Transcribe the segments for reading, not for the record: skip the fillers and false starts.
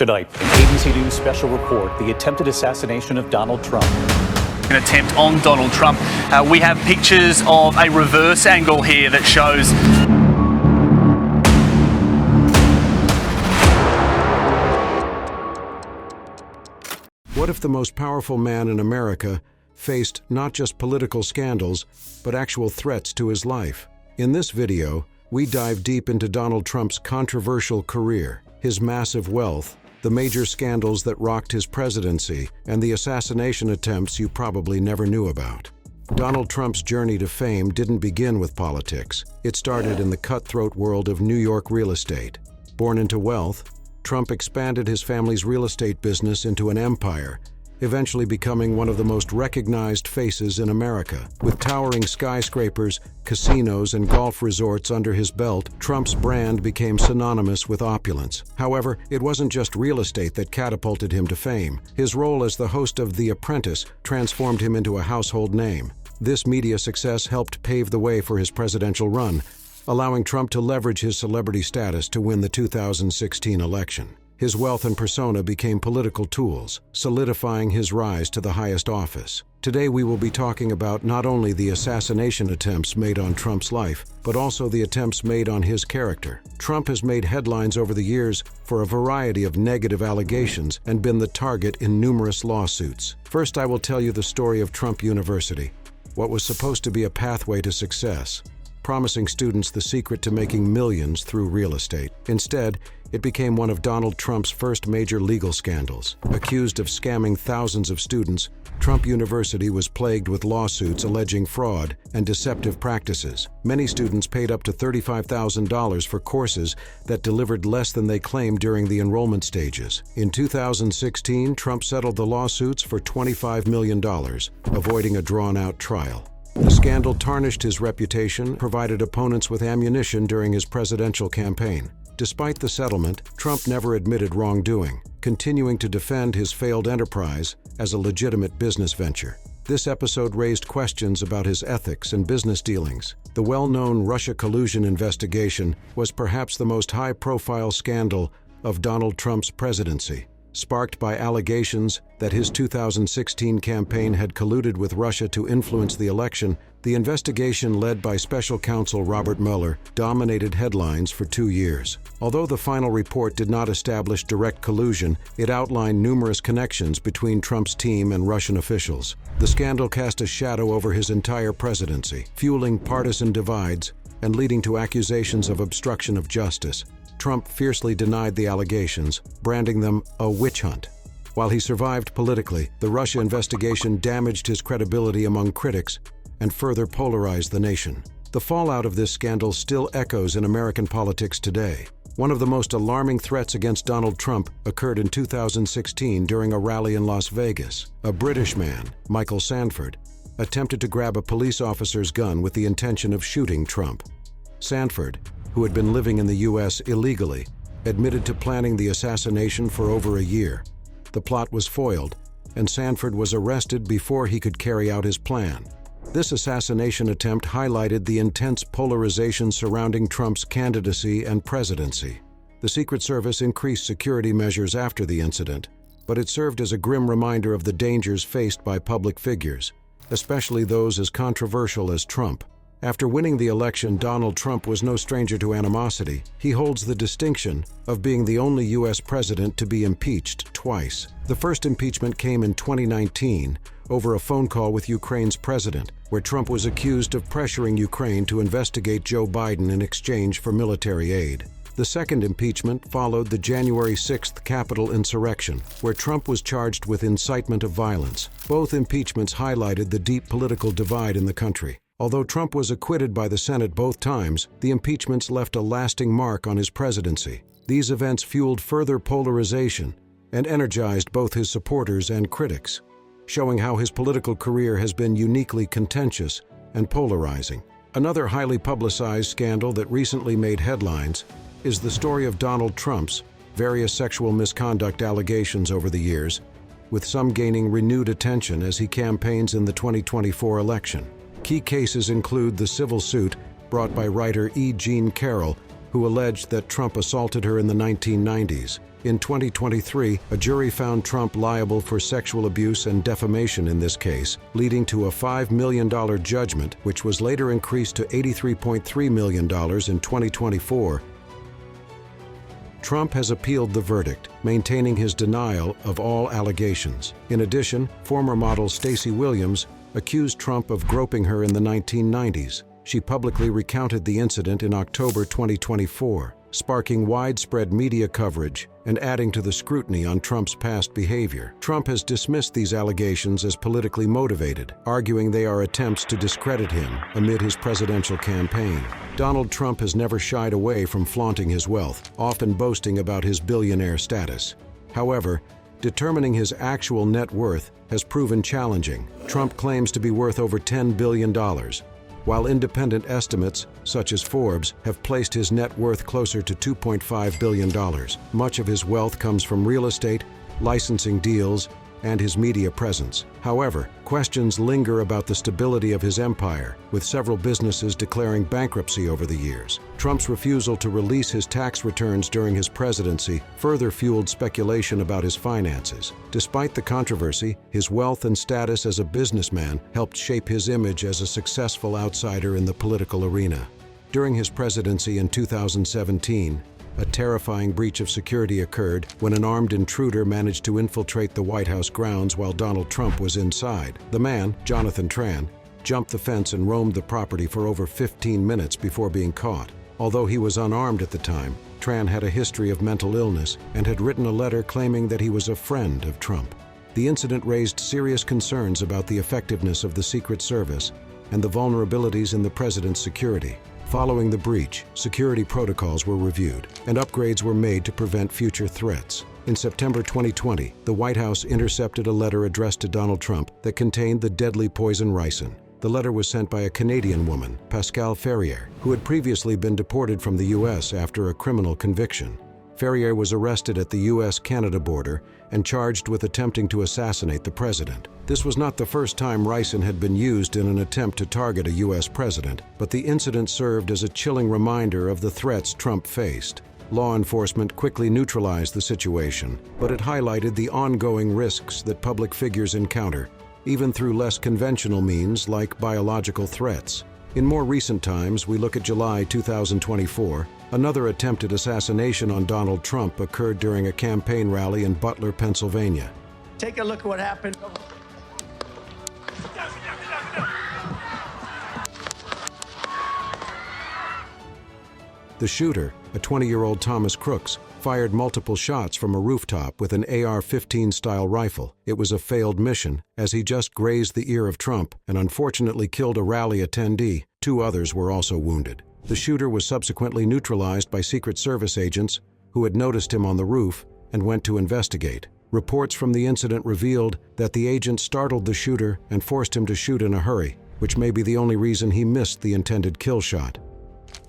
Tonight, an ABC News special report, the attempted assassination of Donald Trump. An attempt on Donald Trump. We have pictures of a reverse angle here that shows. What if the most powerful man in America faced not just political scandals, but actual threats to his life? In this video, we dive deep into Donald Trump's controversial career, his massive wealth, the major scandals that rocked his presidency, and the assassination attempts you probably never knew about. Donald Trump's journey to fame didn't begin with politics. It started in the cutthroat world of New York real estate. Born into wealth, Trump expanded his family's real estate business into an empire, eventually becoming one of the most recognized faces in America. With towering skyscrapers, casinos, and golf resorts under his belt, Trump's brand became synonymous with opulence. However, it wasn't just real estate that catapulted him to fame. His role as the host of The Apprentice transformed him into a household name. This media success helped pave the way for his presidential run, allowing Trump to leverage his celebrity status to win the 2016 election. His wealth and persona became political tools, solidifying his rise to the highest office. Today we will be talking about not only the assassination attempts made on Trump's life, but also the attempts made on his character. Trump has made headlines over the years for a variety of negative allegations and been the target in numerous lawsuits. First, I will tell you the story of Trump University, what was supposed to be a pathway to success, promising students the secret to making millions through real estate. Instead, it became one of Donald Trump's first major legal scandals. Accused of scamming thousands of students, Trump University was plagued with lawsuits alleging fraud and deceptive practices. Many students paid up to $35,000 for courses that delivered less than they claimed during the enrollment stages. In 2016, Trump settled the lawsuits for $25 million, avoiding a drawn-out trial. The scandal tarnished his reputation, provided opponents with ammunition during his presidential campaign. Despite the settlement, Trump never admitted wrongdoing, continuing to defend his failed enterprise as a legitimate business venture. This episode raised questions about his ethics and business dealings. The well-known Russia collusion investigation was perhaps the most high-profile scandal of Donald Trump's presidency. Sparked by allegations that his 2016 campaign had colluded with Russia to influence the election, the investigation led by special counsel Robert Mueller dominated headlines for 2 years. Although the final report did not establish direct collusion, it outlined numerous connections between Trump's team and Russian officials. The scandal cast a shadow over his entire presidency, fueling partisan divides and leading to accusations of obstruction of justice. Trump fiercely denied the allegations, branding them a witch hunt. While he survived politically, the Russia investigation damaged his credibility among critics and further polarized the nation. The fallout of this scandal still echoes in American politics today. One of the most alarming threats against Donald Trump occurred in 2016 during a rally in Las Vegas. A British man, Michael Sanford, attempted to grab a police officer's gun with the intention of shooting Trump. Sanford, who had been living in the U.S. illegally, admitted to planning the assassination for over a year. The plot was foiled, and Sanford was arrested before he could carry out his plan. This assassination attempt highlighted the intense polarization surrounding Trump's candidacy and presidency. The Secret Service increased security measures after the incident, but it served as a grim reminder of the dangers faced by public figures, especially those as controversial as Trump. After winning the election, Donald Trump was no stranger to animosity. He holds the distinction of being the only U.S. president to be impeached twice. The first impeachment came in 2019 over a phone call with Ukraine's president, where Trump was accused of pressuring Ukraine to investigate Joe Biden in exchange for military aid. The second impeachment followed the January 6th Capitol insurrection, where Trump was charged with incitement of violence. Both impeachments highlighted the deep political divide in the country. Although Trump was acquitted by the Senate both times, the impeachments left a lasting mark on his presidency. These events fueled further polarization and energized both his supporters and critics, showing how his political career has been uniquely contentious and polarizing. Another highly publicized scandal that recently made headlines is the story of Donald Trump's various sexual misconduct allegations over the years, with some gaining renewed attention as he campaigns in the 2024 election. Key cases include the civil suit brought by writer E. Jean Carroll, who alleged that Trump assaulted her in the 1990s, In 2023, a jury found Trump liable for sexual abuse and defamation in this case, leading to a $5 million judgment, which was later increased to $83.3 million in 2024. Trump has appealed the verdict, maintaining his denial of all allegations. In addition, former model Stacey Williams accused Trump of groping her in the 1990s. She publicly recounted the incident in October 2024, sparking widespread media coverage and adding to the scrutiny on Trump's past behavior. Trump has dismissed these allegations as politically motivated, arguing they are attempts to discredit him amid his presidential campaign. Donald Trump has never shied away from flaunting his wealth, often boasting about his billionaire status. However, determining his actual net worth has proven challenging. Trump claims to be worth over $10 billion, while independent estimates, such as Forbes, have placed his net worth closer to $2.5 billion. Much of his wealth comes from real estate, licensing deals, and his media presence. However, questions linger about the stability of his empire, with several businesses declaring bankruptcy over the years. Trump's refusal to release his tax returns during his presidency further fueled speculation about his finances. Despite the controversy, his wealth and status as a businessman helped shape his image as a successful outsider in the political arena. During his presidency in 2017, a terrifying breach of security occurred when an armed intruder managed to infiltrate the White House grounds while Donald Trump was inside. The man, Jonathan Tran, jumped the fence and roamed the property for over 15 minutes before being caught. Although he was unarmed at the time, Tran had a history of mental illness and had written a letter claiming that he was a friend of Trump. The incident raised serious concerns about the effectiveness of the Secret Service and the vulnerabilities in the president's security. Following the breach, security protocols were reviewed, and upgrades were made to prevent future threats. In September 2020, the White House intercepted a letter addressed to Donald Trump that contained the deadly poison ricin. The letter was sent by a Canadian woman, Pascal Ferrier, who had previously been deported from the U.S. after a criminal conviction. Ferrier was arrested at the U.S.-Canada border and charged with attempting to assassinate the president. This was not the first time ricin had been used in an attempt to target a U.S. president, but the incident served as a chilling reminder of the threats Trump faced. Law enforcement quickly neutralized the situation, but it highlighted the ongoing risks that public figures encounter, even through less conventional means like biological threats. In more recent times, we look at July 2024. Another attempted assassination on Donald Trump occurred during a campaign rally in Butler, Pennsylvania. Take a look at what happened. The shooter, a 20-year-old Thomas Crooks, fired multiple shots from a rooftop with an AR-15 style rifle. It was a failed mission, as he just grazed the ear of Trump and unfortunately killed a rally attendee. 2 others were also wounded. The shooter was subsequently neutralized by Secret Service agents who had noticed him on the roof and went to investigate. Reports from the incident revealed that the agent startled the shooter and forced him to shoot in a hurry, which may be the only reason he missed the intended kill shot.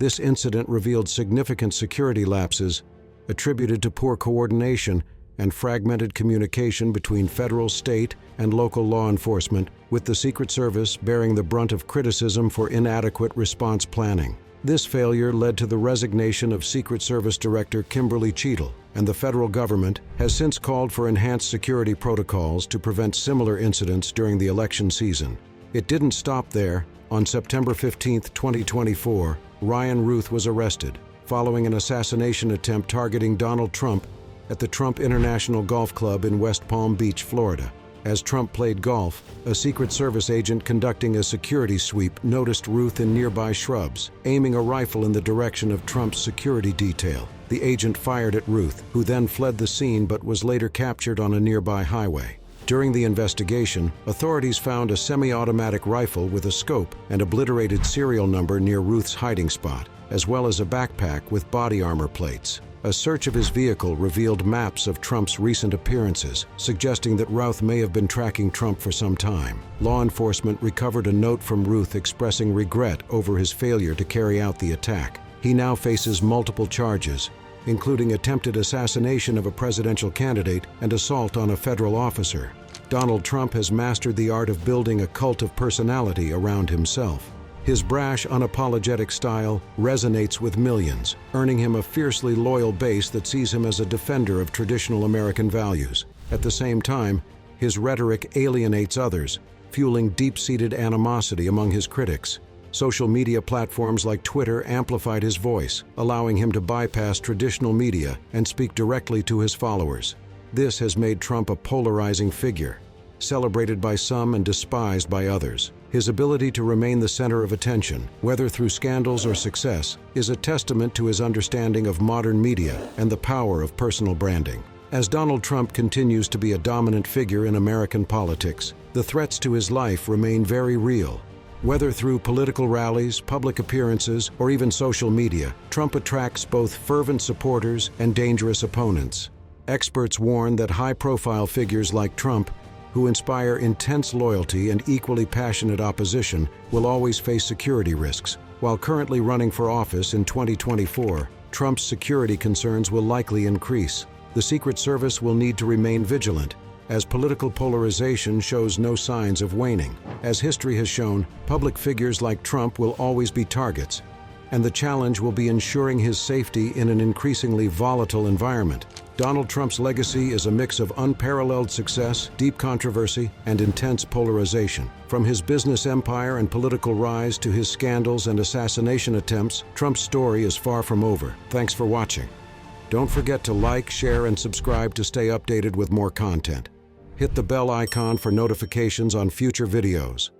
This incident revealed significant security lapses attributed to poor coordination and fragmented communication between federal, state, and local law enforcement, with the Secret Service bearing the brunt of criticism for inadequate response planning. This failure led to the resignation of Secret Service Director Kimberly Cheadle, and the federal government has since called for enhanced security protocols to prevent similar incidents during the election season. It didn't stop there. On September 15, 2024, Ryan Ruth was arrested following an assassination attempt targeting Donald Trump at the Trump International Golf Club in West Palm Beach, Florida. As Trump played golf, a Secret Service agent conducting a security sweep noticed Ruth in nearby shrubs, aiming a rifle in the direction of Trump's security detail. The agent fired at Ruth, who then fled the scene but was later captured on a nearby highway. During the investigation, authorities found a semi-automatic rifle with a scope and obliterated serial number near Ruth's hiding spot, as well as a backpack with body armor plates. A search of his vehicle revealed maps of Trump's recent appearances, suggesting that Ruth may have been tracking Trump for some time. Law enforcement recovered a note from Ruth expressing regret over his failure to carry out the attack. He now faces multiple charges, including attempted assassination of a presidential candidate and assault on a federal officer. Donald Trump has mastered the art of building a cult of personality around himself. His brash, unapologetic style resonates with millions, earning him a fiercely loyal base that sees him as a defender of traditional American values. At the same time, his rhetoric alienates others, fueling deep-seated animosity among his critics. Social media platforms like Twitter amplified his voice, allowing him to bypass traditional media and speak directly to his followers. This has made Trump a polarizing figure, celebrated by some and despised by others. His ability to remain the center of attention, whether through scandals or success, is a testament to his understanding of modern media and the power of personal branding. As Donald Trump continues to be a dominant figure in American politics, the threats to his life remain very real. Whether through political rallies, public appearances, or even social media, Trump attracts both fervent supporters and dangerous opponents. Experts warn that high-profile figures like Trump, who inspire intense loyalty and equally passionate opposition, will always face security risks. While currently running for office in 2024, Trump's security concerns will likely increase. The Secret Service will need to remain vigilant, as political polarization shows no signs of waning. As history has shown, public figures like Trump will always be targets, and the challenge will be ensuring his safety in an increasingly volatile environment. Donald Trump's legacy is a mix of unparalleled success, deep controversy, and intense polarization. From his business empire and political rise to his scandals and assassination attempts, Trump's story is far from over. Thanks for watching. Don't forget to like, share, and subscribe to stay updated with more content. Hit the bell icon for notifications on future videos.